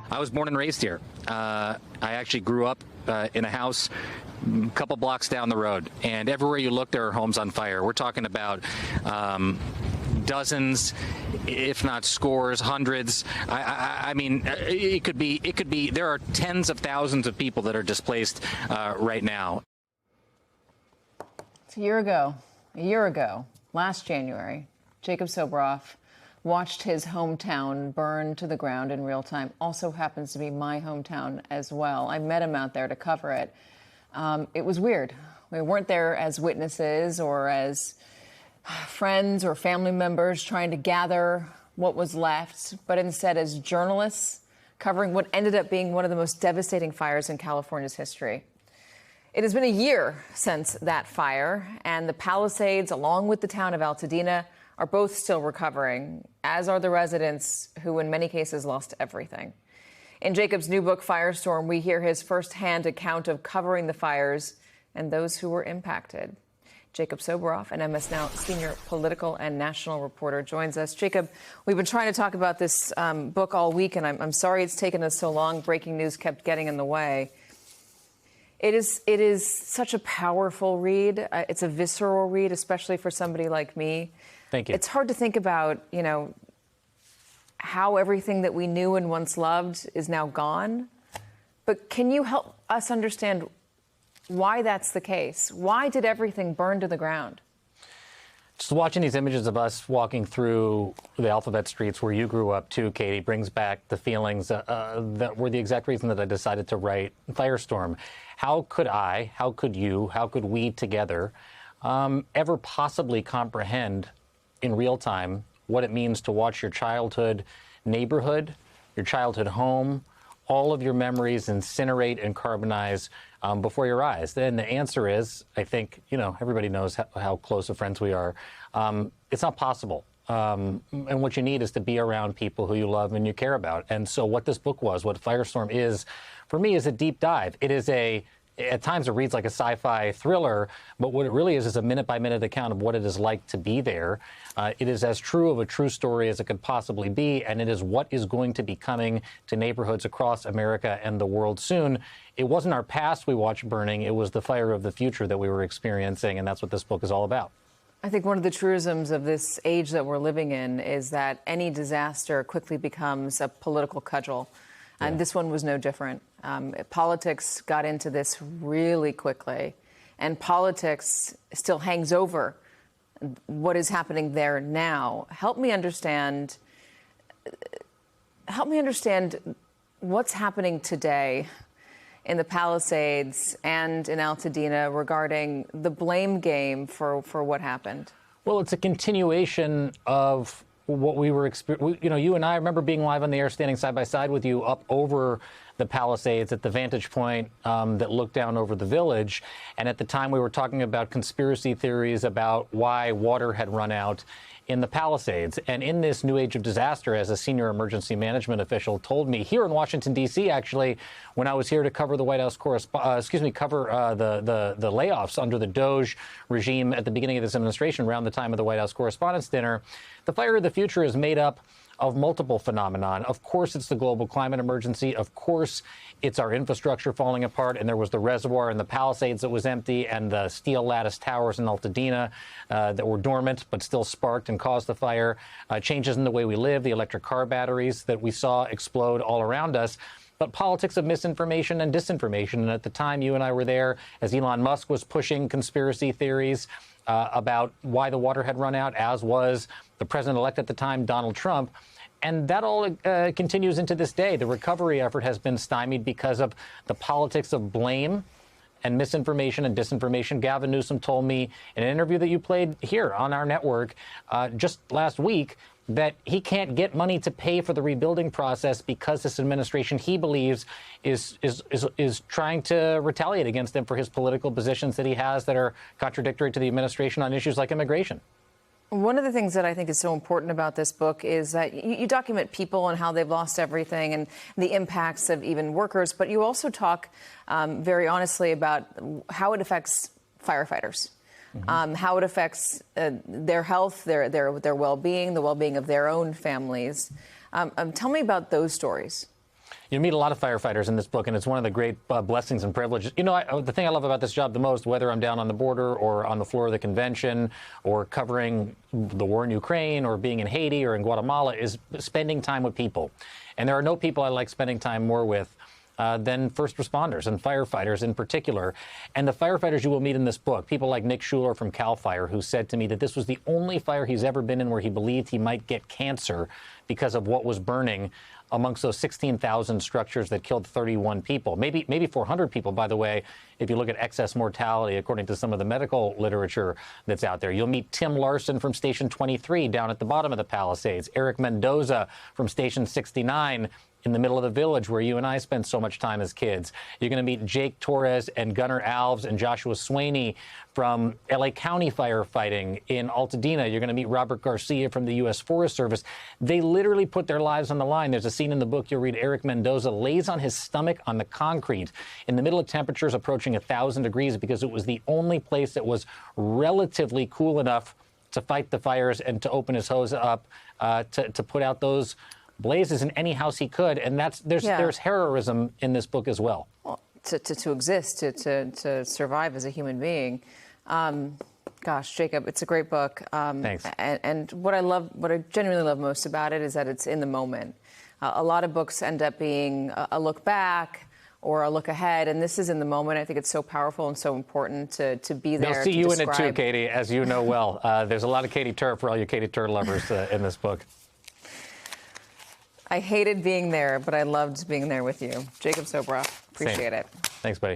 I was born and raised here. I actually grew up in a house a couple blocks down the road, and everywhere you look, there are homes on fire. We're talking about dozens, if not scores, hundreds. I mean, it could be. There are tens of thousands of people that are displaced right now. It's a year ago, last January, Jacob Soboroff watched his hometown burn to the ground in real time. Also happens to be my hometown as well. I met him out there to cover it. It was weird. We weren't there as witnesses or as friends or family members trying to gather what was left, but instead as journalists covering what ended up being one of the most devastating fires in California's history. It has been a year since that fire, and the Palisades, along with the town of Altadena, are both still recovering, as are the residents who in many cases lost everything. In Jacob's new book, Firestorm, we hear his firsthand account of covering the fires and those who were impacted. Jacob Soboroff, an MS Now senior political and national reporter, joins us. Jacob, we've been trying to talk about this book all week, and I'm sorry it's taken us so long. Breaking news kept getting in the way. It is such a powerful read. It's a visceral read, especially for somebody like me. Thank you. It's hard to think about, how everything that we knew and once loved is now gone. But can you help us understand why that's the case? Why did everything burn to the ground? Just watching these images of us walking through the alphabet streets where you grew up too, Katie, brings back the feelings that were the exact reason that I decided to write Firestorm. How could I, how could you, how could we together ever possibly comprehend in real time what it means to watch your childhood neighborhood, your childhood home, all of your memories incinerate and carbonize before your eyes? Then the answer is, I think, everybody knows how close of friends we are. It's not possible. And what you need is to be around people who you love and you care about. And so what this book was, what Firestorm is, for me, is a deep dive. It is at times it reads like a sci-fi thriller, but what it really is a minute-by-minute account of what it is like to be there. It is as true of a true story as it could possibly be, and it is what is going to be coming to neighborhoods across America and the world soon. It wasn't our past we watched burning, it was the fire of the future that we were experiencing, and that's what this book is all about. I think one of the truisms of this age that we're living in is that any disaster quickly becomes a political cudgel. And this one was no different. Politics got into this really quickly, and politics still hangs over what is happening there now. Help me understand what's happening today in the Palisades and in Altadena regarding the blame game for what happened. Well, it's a continuation of what we were experiencing. You and I remember being live on the air, standing side by side with you up over the Palisades at the vantage point that looked down over the village. And at the time, we were talking about conspiracy theories about why water had run out in the Palisades. And in this new age of disaster, as a senior emergency management official told me here in Washington, D.C., actually, when I was here to cover the White House cover the layoffs under the Doge regime at the beginning of this administration, around the time of the White House Correspondents' Dinner, the fire of the future is made up of multiple phenomenon. Of course, it's the global climate emergency. Of course, it's our infrastructure falling apart. And there was the reservoir in the Palisades that was empty, and the steel lattice towers in Altadena that were dormant but still sparked and caused the fire. Changes in the way we live, the electric car batteries that we saw explode all around us. But politics of misinformation and disinformation. And at the time you and I were there, as Elon Musk was pushing conspiracy theories about why the water had run out, as was the president-elect at the time, Donald Trump. And that all continues into this day. The recovery effort has been stymied because of the politics of blame and misinformation and disinformation. Gavin Newsom told me in an interview that you played here on our network just last week that he can't get money to pay for the rebuilding process because this administration, he believes, is trying to retaliate against him for his political positions that he has that are contradictory to the administration on issues like immigration. One of the things that I think is so important about this book is that you document people and how they've lost everything and the impacts of even workers, but you also talk very honestly about how it affects firefighters. How it affects their health, their well-being, the well-being of their own families. Tell me about those stories. You meet a lot of firefighters in this book, and it's one of the great blessings and privileges. You know, the thing I love about this job the most, whether I'm down on the border or on the floor of the convention or covering the war in Ukraine or being in Haiti or in Guatemala, is spending time with people. And there are no people I like spending time more with than first responders and firefighters in particular. And the firefighters you will meet in this book, people like Nick Schuler from CAL FIRE, who said to me that this was the only fire he's ever been in where he believed he might get cancer because of what was burning amongst those 16,000 structures that killed 31 people, maybe 400 people, by the way, if you look at excess mortality, according to some of the medical literature that's out there. You'll meet Tim Larson from Station 23 down at the bottom of the Palisades, Eric Mendoza from Station 69 in the middle of the village where you and I spent so much time as kids. You're going to meet Jake Torres and Gunnar Alves and Joshua Swaney from LA County firefighting in Altadena. You're going to meet Robert Garcia from the U.S. Forest Service. They literally put their lives on the line. There's a scene in the book you'll read. Eric Mendoza lays on his stomach on the concrete in the middle of temperatures approaching 1,000 degrees because it was the only place that was relatively cool enough to fight the fires and to open his hose up to put out those blazes in any house he could. And there's heroism in this book as well. Well, to exist, to survive as a human being. Gosh, Jacob, it's a great book. Thanks. And what I genuinely love most about it is that it's in the moment. A lot of books end up being a look back or a look ahead, and this is in the moment. I think it's so powerful and so important to be there. They'll see you in it too, Katie, as you know well. There's a lot of Katie Tur for all you Katie Tur lovers in this book. I hated being there, but I loved being there with you. Jacob Sobroff, appreciate it. Thanks, buddy.